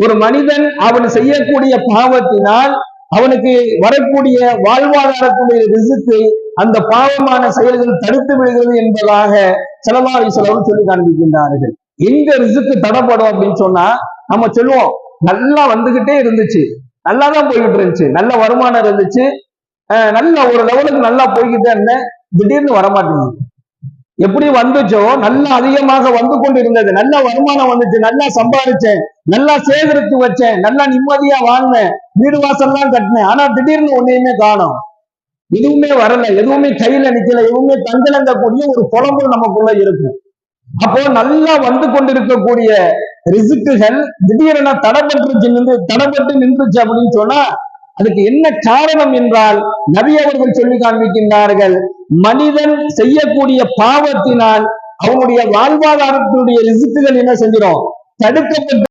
ஒரு மனிதன் அவன் செய்யக்கூடிய பாவத்தினால் அவனுக்கு வரக்கூடிய வாழ்வாதாரத்துடைய ரிசுக்கு அந்த பாவமான செயல்கள் தடுத்து விடுகிறது என்பதாக ஸல்லல்லாஹு அலைஹி வஸல்லம் சொல்லி காண்பிக்கின்றார்கள். எங்க ரிசுக்கு தடைப்படும் அப்படின்னு சொன்னா நம்ம சொல்லுவோம், நல்லா வந்துகிட்டே இருந்துச்சு, நல்லாதான் போய்கிட்டு இருந்துச்சு, நல்ல வருமானம் இருந்துச்சு, நல்ல ஒரு லெவலுக்கு நல்லா போய்கிட்டே இருந்தேன், திடீர்னு வரமாட்டேங்குது. எப்படி வந்துச்சோ நல்லா அதிகமாக வந்து கொண்டு இருந்தது, நல்ல வருமானம் வந்துச்சு, நல்லா சம்பாதிச்சேன், நல்லா சேகரித்து வச்சேன், நல்லா நிம்மதியா வாழ்ந்தேன், வீடு வாசல்லாம் கட்டினேன், ஆனா திடீர்னு ஒன்னையுமே காணோம், எதுவுமே வரல, எதுவுமே கையில நிக்கல, எதுவுமே தங்கலங்கக்கூடிய ஒரு புலம்பு நமக்குள்ள இருக்கும். அப்போ நல்லா வந்து கொண்டிருக்கக்கூடிய ரிசுக்குகள் திடீரென தடைப்பட்டு நின்றுச்சு அப்படின்னு சொன்னா அதுக்கு என்ன காரணம் என்றால் நபி அவர்கள் சொல்லி காண்பிக்கின்றார்கள், மனிதன் செய்யக்கூடிய பாவத்தினால் அவனுடைய வாழ்வாதாரத்தினுடைய ரிசுக்குகள் என்ன செஞ்சிடும், தடுக்கப்பட்டு